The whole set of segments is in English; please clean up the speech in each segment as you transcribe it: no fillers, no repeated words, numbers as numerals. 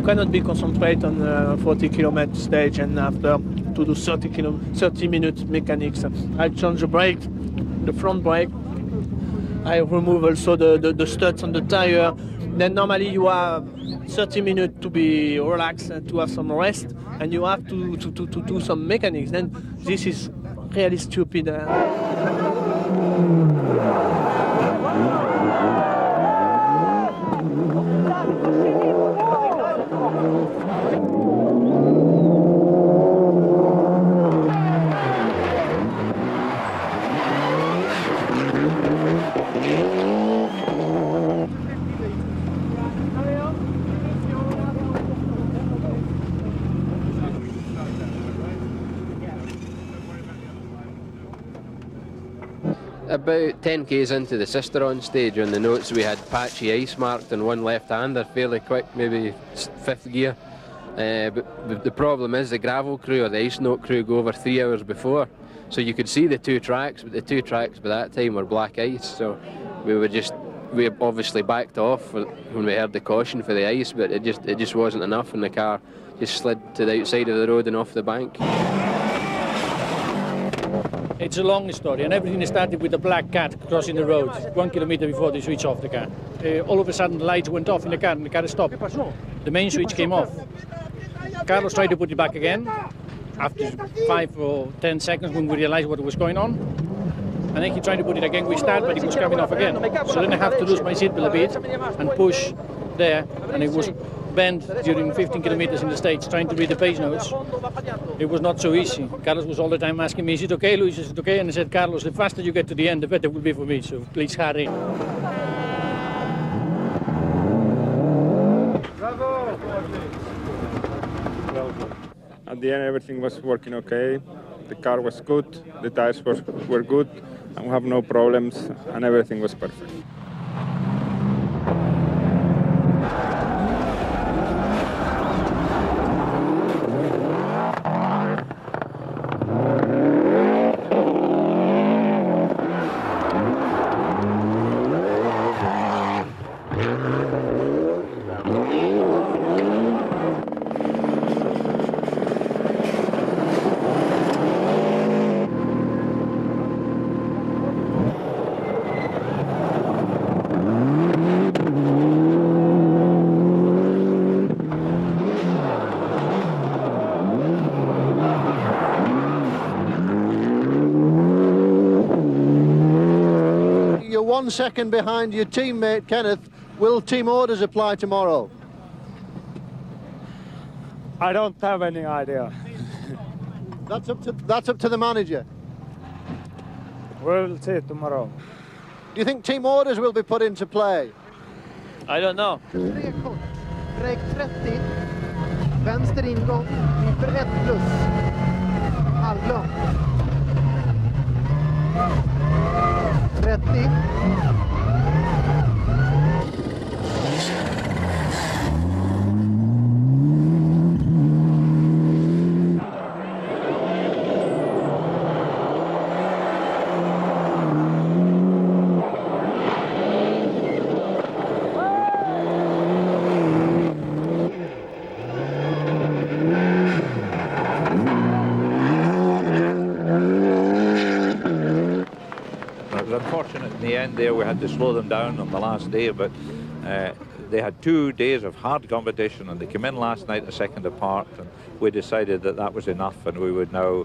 Cannot be concentrate on 40-kilometer stage and after to do 30-minute mechanics. I change the brake, the front brake. I remove also the studs on the tire. Then normally you have 30 minutes to be relaxed and to have some rest, and you have to do some mechanics. Then this is really stupid. About 10 k's into the sister-on stage, on the notes we had patchy ice marked on one left-hander fairly quick, maybe 5th gear. But the problem is the gravel crew or the ice note crew go over 3 hours before. So you could see the 2 tracks, but the 2 tracks by that time were black ice. So we obviously backed off when we heard the caution for the ice, but it just wasn't enough, and the car just slid to the outside of the road and off the bank. It's a long story, and everything started with a black cat crossing the road 1 kilometer before they switch off the car. All of a sudden the lights went off in the car and the car stopped. The main switch came off. Carlos tried to put it back again after 5 or 10 seconds when we realized what was going on. And then he tried to put it again, we start, but it was coming off again. So then I have to lose my seatbelt a bit and push there, and it was bent during 15 kilometers in the States, trying to read the page notes. It was not so easy. Carlos was all the time asking me, is it okay, Luis, is it okay? And I said, Carlos, the faster you get to the end, the better it will be for me, so please hurry. Bravo! At the end, everything was working okay. The car was good, the tires were good, and we have no problems, and everything was perfect. You're 1 second behind your teammate Kenneth. Will team orders apply tomorrow? I don't have any idea. That's up to the manager. We'll see tomorrow. Do you think team orders will be put into play? I don't know. Brake 30, vänster ingång, nyper 1 plus, halvlång. 30. Unfortunate in the end there, we had to slow them down on the last day, but they had 2 days of hard competition, and they came in last night a second apart, and we decided that that was enough, and we would now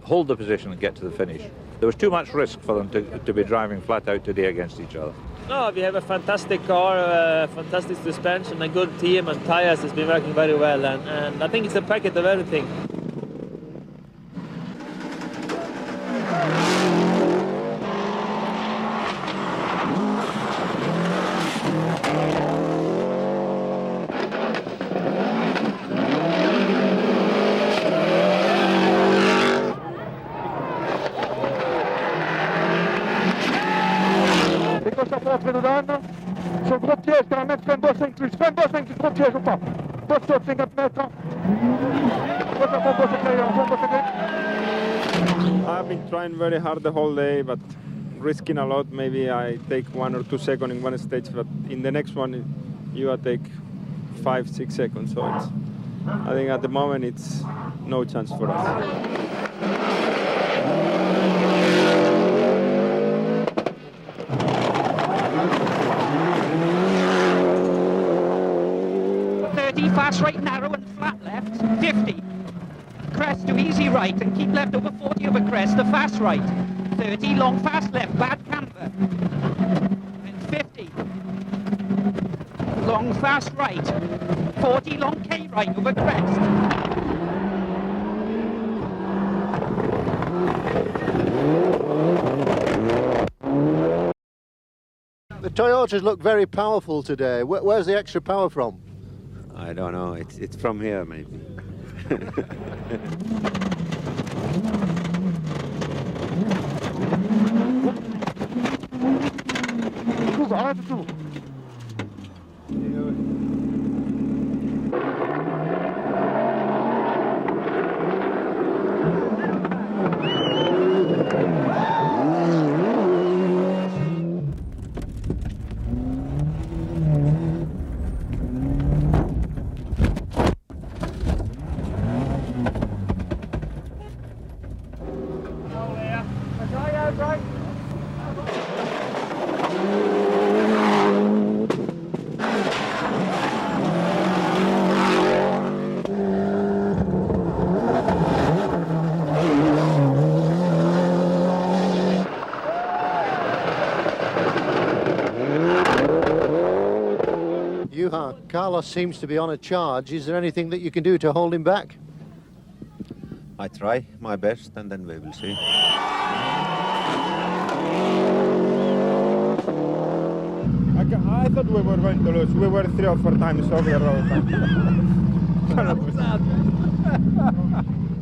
hold the position and get to the finish. There was too much risk for them to be driving flat out today against each other. No, we have a fantastic car, fantastic suspension, a good team, and tires has been working very well, and I think it's a packet of everything. Cosa fa danno? Sur gros piège, quand même, fais un beau 5 plus, fais un beau 5 plus, gros piège ou pas? Poste 50 mètres. Cosa fa un beau 5 plus, I've been trying very hard the whole day, but risking a lot. Maybe I take 1 or 2 seconds in one stage, but in the next one, you will take 5, 6 seconds. So it's, I think at the moment it's no chance for us. Fast right, narrow and flat left, 50. Crest to easy right and keep left over 40 over crest, the fast right. 30, long fast left, bad camber. And 50. Long fast right. 40, long K right over crest. The Toyotas look very powerful today. Where's the extra power from? I don't know. It's from here, maybe. Carlos seems to be on a charge. Is there anything that you can do to hold him back? I try my best, and then we will see. I thought we were going to lose. We were 3 or 4 times over the road.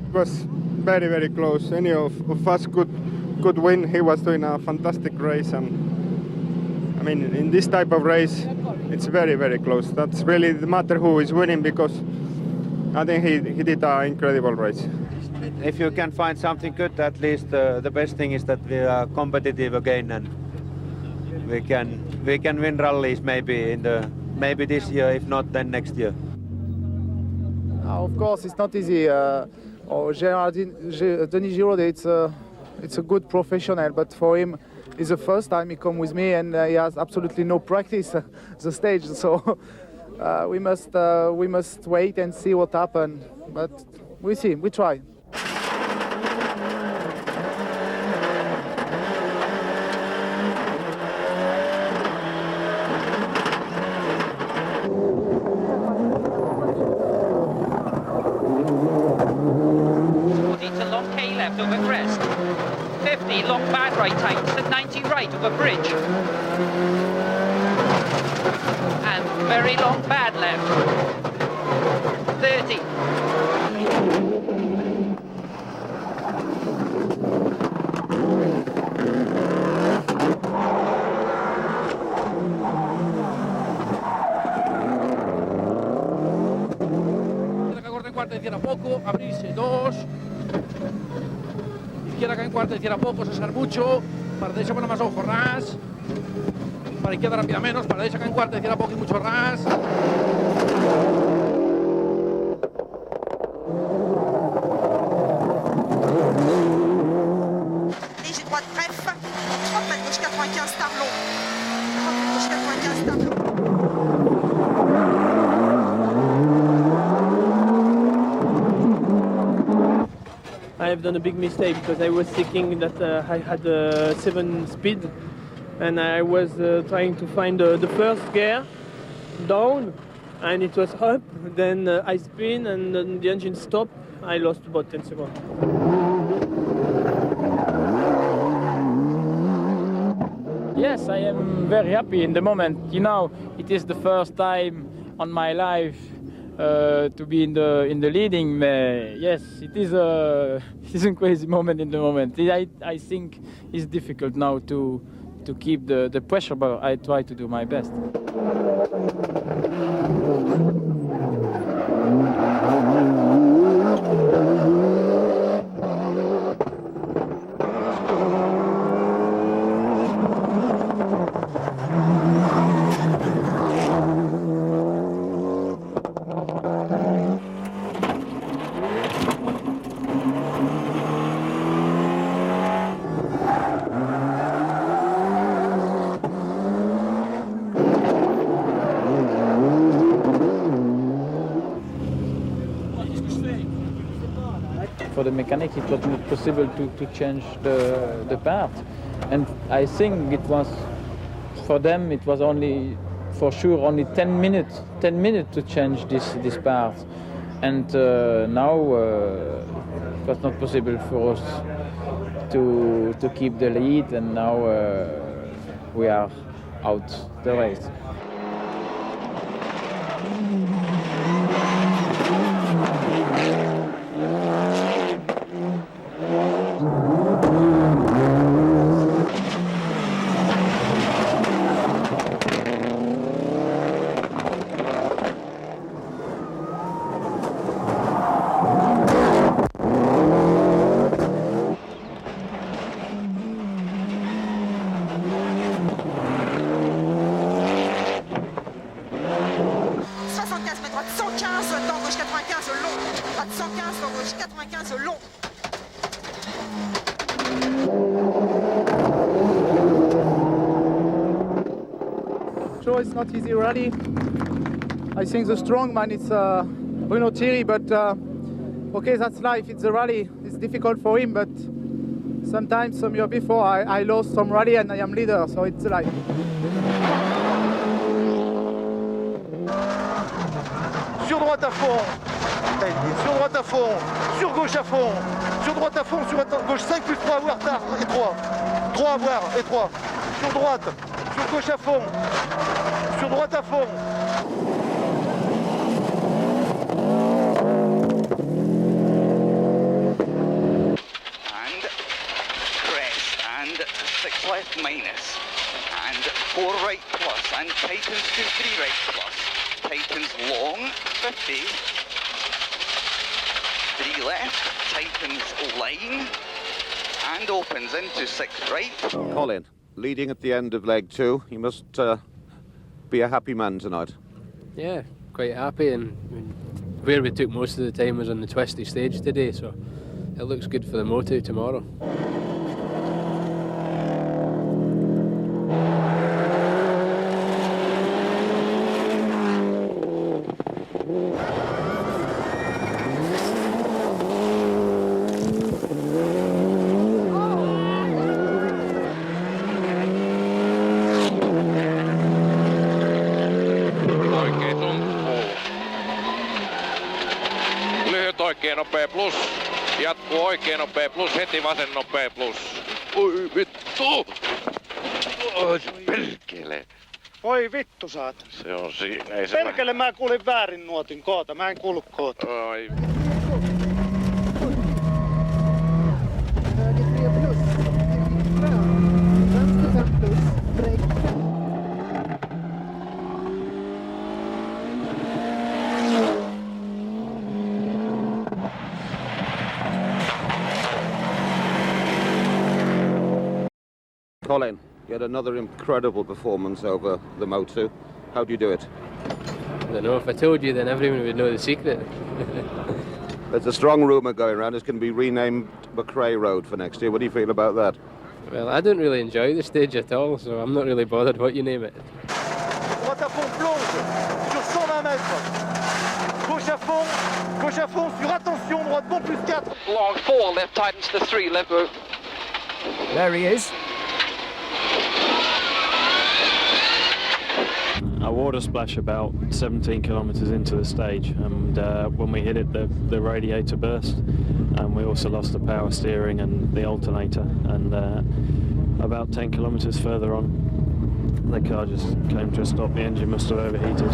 It was very, very close. Any of us could win. He was doing a fantastic race, and I mean, in this type of race, it's very, very close. That's really the matter who is winning, because I think he did an incredible race. If you can find something good, at least the best thing is that we are competitive again, and we can win rallies maybe maybe this year, if not then next year. Of course, it's not easy. Denis Giraud, it's a good professional, but for him, it's the first time he come with me, and he has absolutely no practice the stage. So we must wait and see what happens. But we see, we try. Over crest, 50 long bad right tights and 90 right over bridge, and very long bad left, 30. Corta en cuarta, izquierda poco, abrirse, 2. Izquierda acá en cuarta, izquierda poco, cesar mucho. Para derecha bueno más ojo, ras. Para izquierda rápida menos, para derecha acá en cuarta, izquierda poco y mucho ras. Léger droite bref, 30 mètres gauche 95 tableau. 30 mètres gauche 95 tableau. I have done a big mistake because I was thinking that I had 7 speed, and I was trying to find the first gear down, and it was up, then I spin, and then the engine stopped. I lost about 10 seconds. Yes, I am very happy in the moment. You know, it is the first time on my life to be in the leading. Yes, it is a crazy moment in the moment. I think it's difficult now to keep the pressure, but I try to do my best. for the mechanics it was not possible to change the part. And I think it was, for them it was only, for sure, only 10 minutes to change this part. And now it was not possible for us to keep the lead, and now we are out the race. Sure, it's not easy rally. I think the strong man is Bruno Thierry, but okay, that's life. It's a rally. It's difficult for him, but sometimes, some year before, I lost some rally and I am leader, so it's life. Sur droite à fond, sur droite à fond, sur gauche à fond, sur droite à fond, sur gauche 5 plus 3 à voir tard et 3. 3 à voir et 3. Sur droite, sur gauche à fond, sur droite à fond. And crest and 6 left minus and 4 right plus and tightens to 3 right plus. Tightens long, 50. 3 left, tightens line, and opens into 6 right. Colin, leading at the end of leg 2, you must be a happy man tonight. Yeah, quite happy, and where we took most of the time was on the twisty stage today, so it looks good for the Moto tomorrow. Oikein nopea plus. Jatkuu oikein nopea plus. Heti vasen nopea plus. Oi vittu! Oi perkele. Oi vittu saatana. Se on siinä. Ei Perkele, mä kuulin väärin nuotin koota. Mä en kuullut koota. Oi. Höger 3 plus, vänster 5 plus, break 5. Colin, you had another incredible performance over the Moto. How do you do it? I don't know, if I told you then everyone would know the secret. There's a strong rumour going around it's going to be renamed McRae Road for next year. What do you feel about that? Well, I don't really enjoy the stage at all, so I'm not really bothered what you name it. Droite à fond, plonge sur 120 mètres. Gauche à fond, sur attention, droite bon plus 4. Long 4, left tightens to 3, left move. There he is. Our water splash about 17 kilometres into the stage, and when we hit it the radiator burst, and we also lost the power steering and the alternator, and about 10 kilometres further on the car just came to a stop. The engine must have overheated.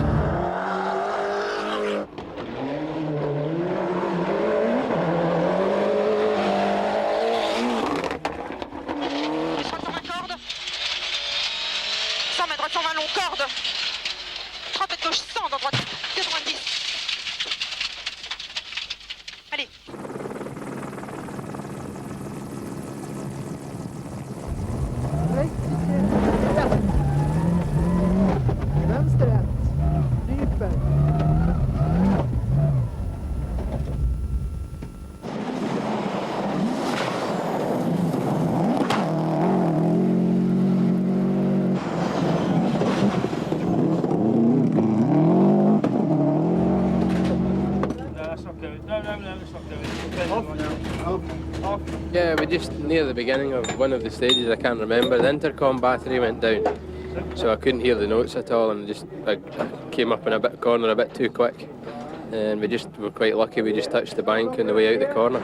Yeah, we just near the beginning of one of the stages, I can't remember, the intercom battery went down, so I couldn't hear the notes at all, and I came up in a corner a bit too quick, and we were quite lucky. We just touched the bank on the way out the corner.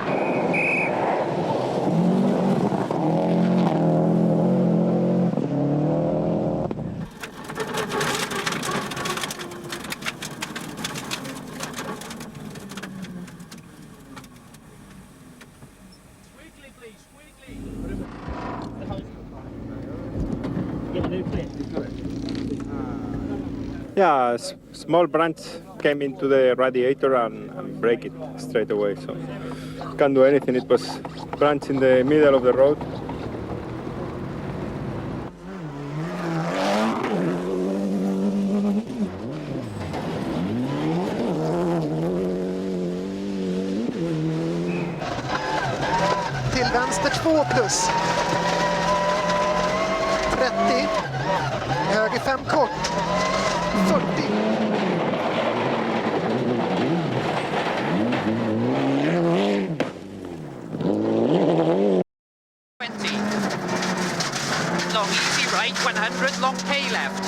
Yeah, a small branch came into the radiator and break it straight away, so can't do anything. It was branch in the middle of the road. Till vänster 2 plus. 30. Höger 5 kort. 40. Long easy right, 100, long K left.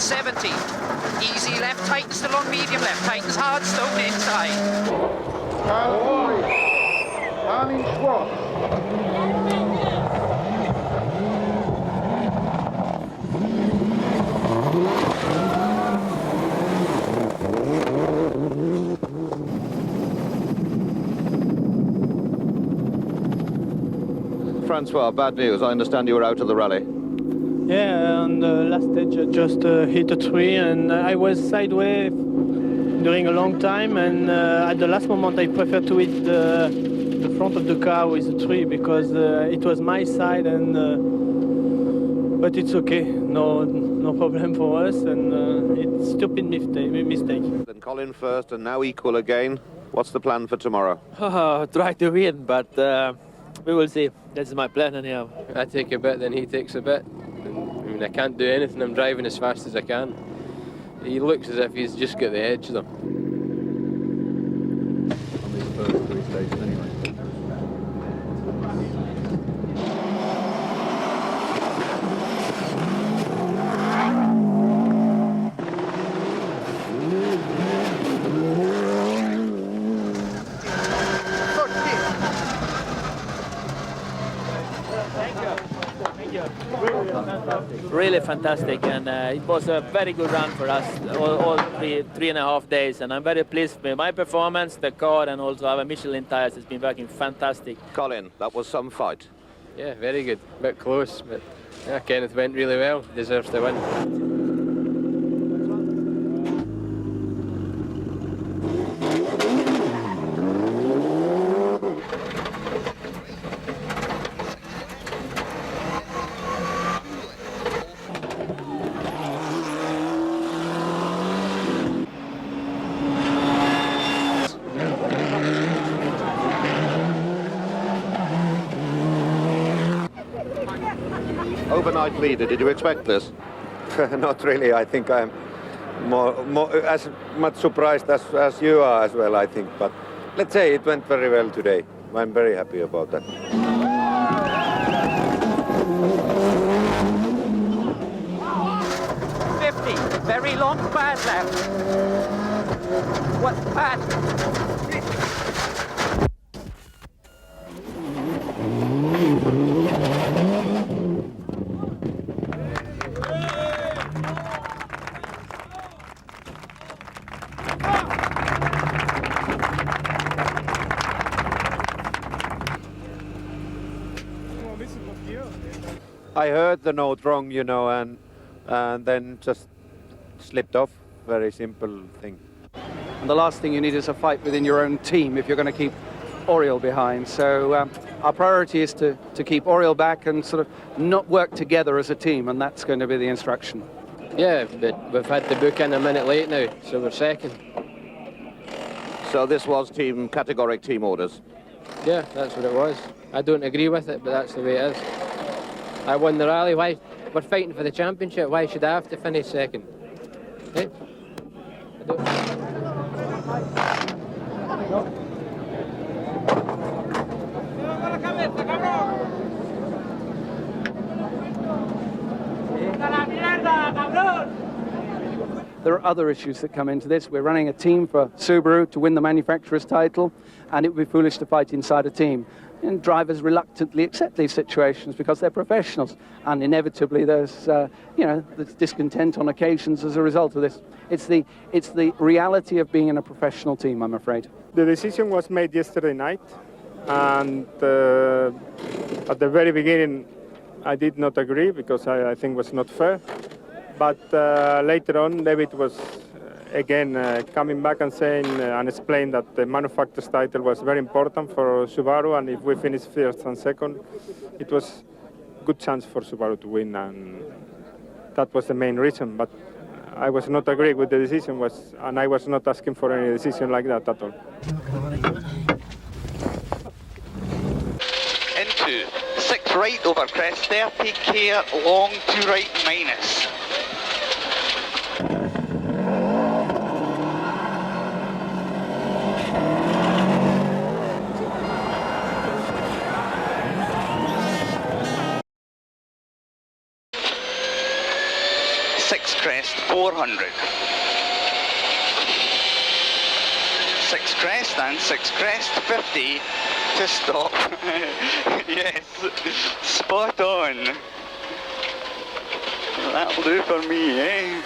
70. Easy left, tightens to long medium left, tightens hard, stone inside. Francois, bad news. I understand you were out of the rally. Yeah, on the last stage I just hit a tree, and I was sideways during a long time, and at the last moment I preferred to hit the front of the car with the tree because it was my side, and but it's okay, no problem for us, and it's stupid mistake. Then Colin first and now equal again. What's the plan for tomorrow? Try to win, but we will see. That's my plan anyhow. I take a bit, then he takes a bit. I mean, I can't do anything. I'm driving as fast as I can. He looks as if he's just got the edge, though. On these first 3 stages anyway. Really fantastic, and it was a very good run for us, all 3.5 days, and I'm very pleased with my performance, the car, and also our Michelin tires has been working fantastic. Colin, that was some fight. Yeah, very good. A bit close, but yeah, Kenneth went really well. Deserves to win. Overnight leader, did you expect this? Not really. I think I'm more as much surprised as you are as well, I think. But let's say it went very well today. I'm very happy about that. Very long, bad left. What, bad? I heard the note wrong, you know, and then just slipped off. Very simple thing. And the last thing you need is a fight within your own team if you're going to keep Oriol behind. So our priority is to keep Oriol back and sort of not work together as a team, and that's going to be the instruction. Yeah, but we've had to book in a minute late now, so we're second. So this was categoric team orders? Yeah, that's what it was. I don't agree with it, but that's the way it is. I won the rally. Why? We're fighting for the championship. Why should I have to finish second? Hey? there are other issues that come into this. We're running a team for Subaru to win the manufacturer's title, and it would be foolish to fight inside a team. And drivers reluctantly accept these situations because they're professionals, and inevitably there's there's discontent on occasions as a result of this. It's the reality of being in a professional team, I'm afraid. The decision was made yesterday night, and at the very beginning I did not agree because I think it was not fair. But later on, David was again coming back and saying and explained that the manufacturer's title was very important for Subaru, and if we finish first and second, it was a good chance for Subaru to win, and that was the main reason. But I was not agreeing with the decision, and I was not asking for any decision like that at all. Into 6 right over crest, 30k long to right minus. Crest 400. 6 crest and 6 crest 50 to stop. Yes, spot on. That'll do for me, eh?